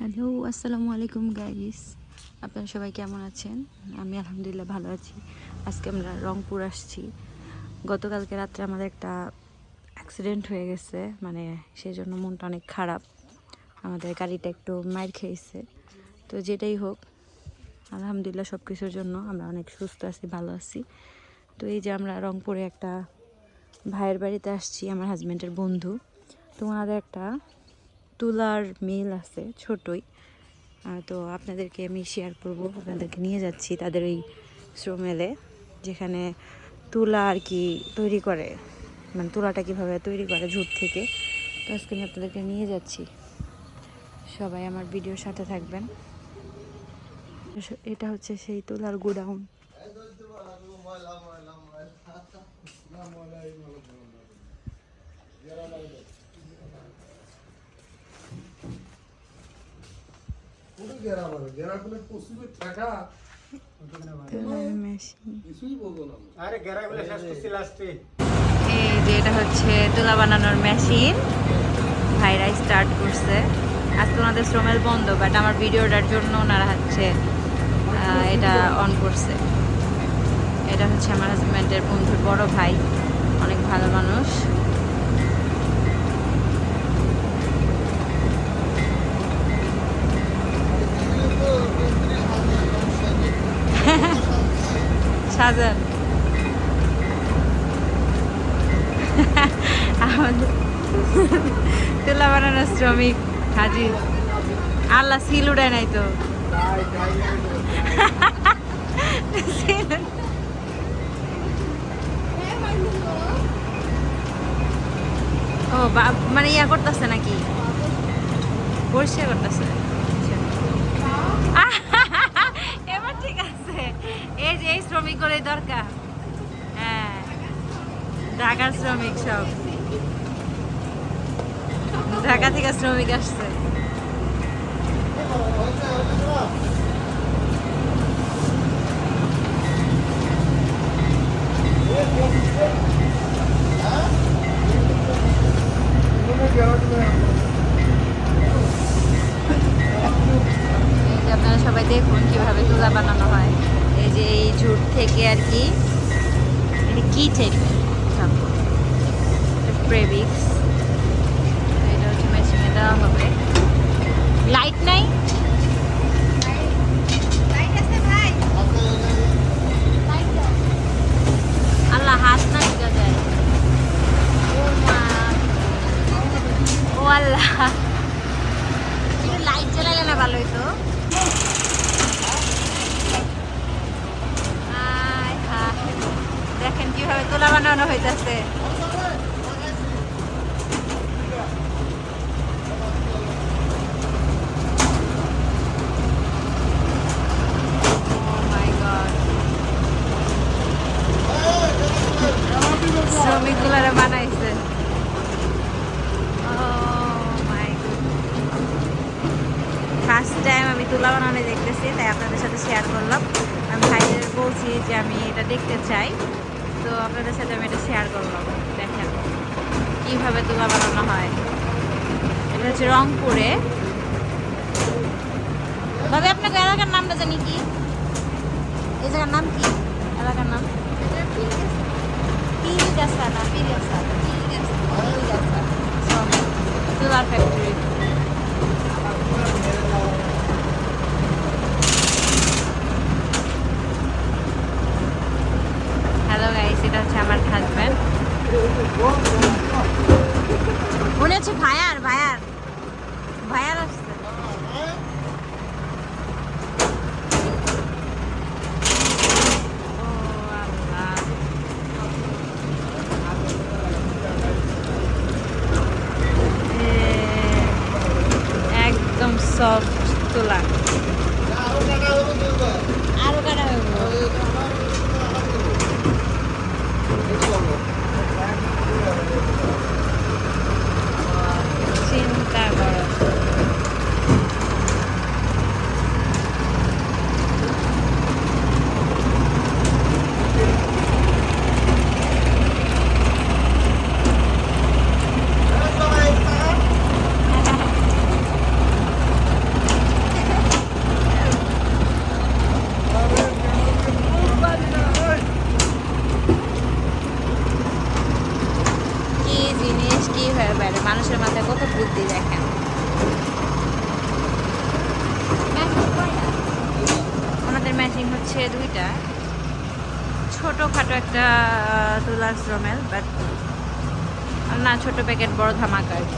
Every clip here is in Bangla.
হ্যালো, আসসালামু আলাইকুম গাইস। আপনারা সবাই কেমন আছেন? আমি আলহামদুলিল্লাহ ভালো আছি। আজকে আমরা রংপুর আসছি। গতকালকে রাত্রে আমাদের একটা অ্যাক্সিডেন্ট হয়ে গেছে, মানে সেই জন্য মনটা অনেক খারাপ। আমাদের গাড়িটা একটু মাইর খেয়েছে। তো যেটাই হোক, আলহামদুলিল্লাহ সব কিছুর জন্য আমরা অনেক সুস্থ আছি, ভালো আছি। তো এই যে আমরা রংপুরে একটা ভাইয়ের বাড়িতে আসছি, আমার হাজব্যান্ডের বন্ধু। তো ওনাদের একটা তুলার মিল আছে, ছোটই। তো আপনাদেরকে আমি শেয়ার করব, আপনাদেরকে নিয়ে যাচ্ছি তাদের ওই শ্রম মেলে, যেখানে তুলা আর কি তৈরি করে, মানে তুলাটা কীভাবে তৈরি করে ঝুট থেকে। তো আজকে আমি আপনাদেরকে নিয়ে যাচ্ছি, সবাই আমার ভিডিওর সাথে থাকবেন। এটা হচ্ছে সেই তুলার গোডাউন। এই যে এটা হচ্ছে তুলা বানানোর মেশিন, ভাইরা স্টার্ট করছে। আজকে ওনাদের শ্রমের বন্ধ, বাট আমার ভিডিওটার জন্য ওনারা হচ্ছে এটা অন করছে। এটা হচ্ছে আমার হাজব্যান্ডের বন্ধুর বড় ভাই, অনেক ভালো মানুষ। সাজান আমাদের তুলা বানানোর শ্রমিক হাজির। আল্লাহ সিল উড়ায় নাই তো। ও মানে ইয়া করতেছে নাকি, পরিষ্কার করতেছে। এবার ঠিক আছে, এই যে এই শ্রমিক করে দরকার। হ্যাঁ, ঢাকার শ্রমিক সব, ঢাকা থেকে শ্রমিক আসছে। আপনারা সবাই দেখুন কিভাবে তুলা বানানো হয়। এই যে এই ঝুট থেকে আর কি, কি থেকে প্রেবিক্স, এটা হচ্ছে মেশিনে দেওয়া হবে। লাইট নাই, আল্লাহ হাত না ঢুকা যায়। ও আল্লাহ, একটু লাইট জ্বালালে না ভালো হইতো। দেখেন কিভাবে তুলা বানানো হইতেছে। শ্রমিক গুলারা বানাইছে। ফার্স্ট টাইম আমি তুলা বানানো দেখতেছি, তাই আপনাদের সাথে শেয়ার করলাম। আমি ভাইদের বলছি যে আমি এটা দেখতে চাই, তো আপনাদের সাথে আমি এটা শেয়ার করলাম। দেখেন কীভাবে তুলা বানানো হয়। এটা হচ্ছে রংপুরে। তবে আপনাকে এলাকার নামটা জানি কি, এই জায়গার নাম কি, এলাকার নাম পিরিগাছা না পিরিগাছা, তুলার ফ্যাক্টরি। হ্যালো গাইস, এটা হচ্ছে আমার হাজব্যান্ড। মনে হচ্ছে ভায়ার ভায়ার ভায়ার আসছে। একদম সফট তুলা, আরো কাটা হইব। চিন্তা করো। হচ্ছে দুইটা, ছোটোখাটো একটা তুলার শ্রমেল, বাট না ছোট প্যাকেট বড় ধামাকা আর কি।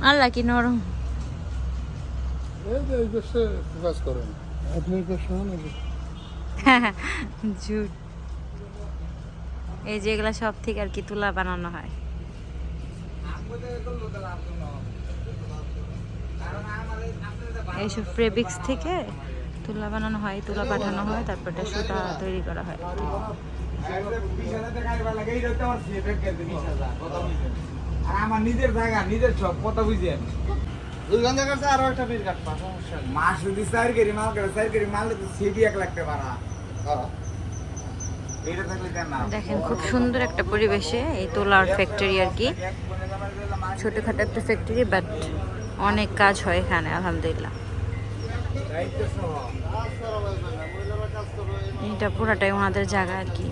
আল্লাহ কি নরম। জুট, এই যেগুলা সব থেকে আর কি তুলা বানানো হয়। এইসব ফেব্রিক্স থেকে তুলা বানানো হয়, তুলা পাঠানো হয়, তারপর এটা সুতা তৈরি করা হয়। আমার নিজের জায়গা, নিজের সব কথা বুঝেন। আরো একটা বীর কাটবা মাস যদি সাইকেরি মাল করে সাইকেরি মাল তো সিবি 1 লাখ টাকা ভাড়া। এটা থাকলে কেন না? দেখেন খুব সুন্দর একটা পরিবেশে এই তুলার ফ্যাক্টরি আর কি, ছোটখাটো একটা ফ্যাক্টরি, বাট অনেক কাজ হয় এখানে আলহামদুলিল্লাহ। এটা পুরাটাই ওনাদের জায়গা আর কি,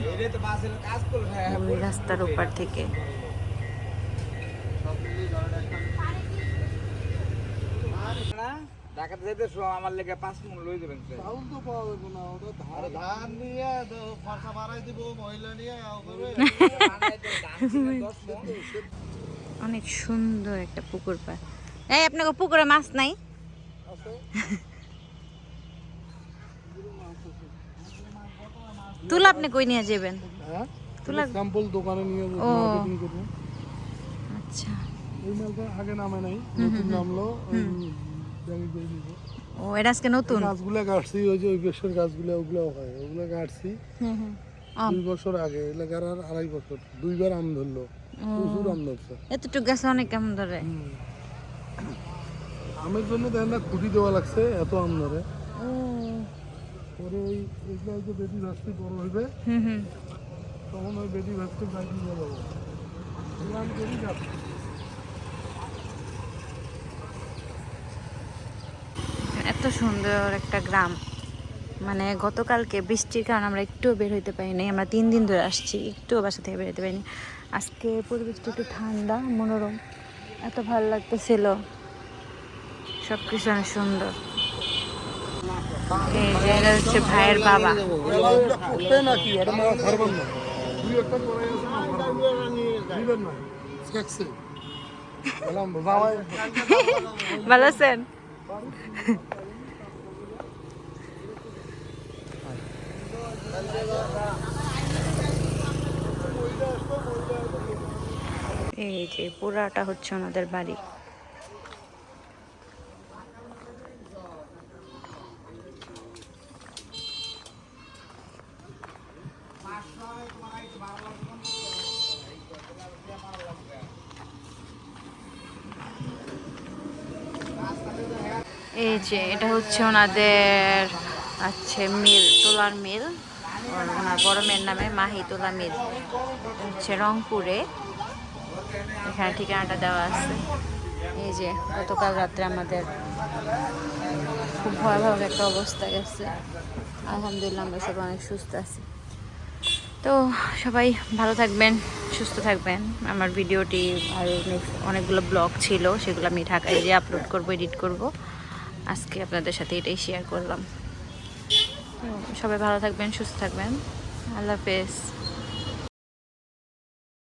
ওই রাস্তার ওপার থেকে। ঢাকাতে যেতে আমার লেগে 5 মণ লই দেবেন স্যার। চাউল তো পাওয়া যাবে না, ওটা ধান নিয়ে খরচা বাড়াই দিব, মহিলা নিয়ে অনেক সুন্দর একটা পুকুর পাড়। এই আপনাকে পুকুরে মাছ নাই? তুলা আপনি কই নিয়ে যাবেন? তুলা স্যাম্পল দোকানে নিয়ে মার্কেটিং করব। আচ্ছা, এই মালটা আগে নামে নাই, নতুন নামলো। ও এটা আজকে নতুন গাছগুলা কাটছি, ওই যে ওই বেশের গাছগুলা ওগুলো হয়, ওগুলো কাটছি 2 বছর আগে। এলাকার আর 2.5 বছর 2বার আম ধরলো, প্রচুর আম ধরছে। এতটুকু গাছে অনেক আম ধরে। আমের জন্য দেখেন না খুঁটি দেওয়া লাগছে, এত আম ধরে। পরে ওই এগুলো যে বেটি ভাজতে বড় হইবে, তখন ওই বেটি ভাজতে বাইক নিয়ে যাবো। আম করি যাচ্ছে। এত সুন্দর একটা গ্রাম, মানে গতকালকে বৃষ্টির কারণে আমরা একটুও বের হইতে পারিনি। আমরা 3 দিন ধরে আসছি, একটুও বাসা থেকে বের হইতে পারিনি। আজকে পরিবেশটা একটু ঠান্ডা, মনোরম, এত ভালো লাগতেছিল, সব কিছু অনেক সুন্দর। এই যে এটা হচ্ছে ভাইয়ের বাবা। ভালো আছেন? এই যে পুরাটা হচ্ছে ওনাদের বাড়ি। এই যে এটা হচ্ছে ওনাদের আছে মিল, তোলার মিল, ওনার বড় মেয়ের নামে মাহি তোলা মিল, হচ্ছে রংপুরে। এখানে ঠিকানাটা দেওয়া আছে। এই যে গতকাল রাত্রে আমাদের খুব ভয়াবহ একটা অবস্থা গেছে, আলহামদুলিল্লাহ আমরা সবাই অনেক সুস্থ আছি। তো সবাই ভালো থাকবেন, সুস্থ থাকবেন। আমার ভিডিওটি আর অনেকগুলো ব্লগ ছিল, সেগুলো আমি ঢাকায় যেয়ে আপলোড করব, এডিট করব। আজকে আপনাদের সাথে এটাই শেয়ার করলাম। তো সবাই ভালো থাকবেন, সুস্থ থাকবেন। আল্লাহ হাফেজ।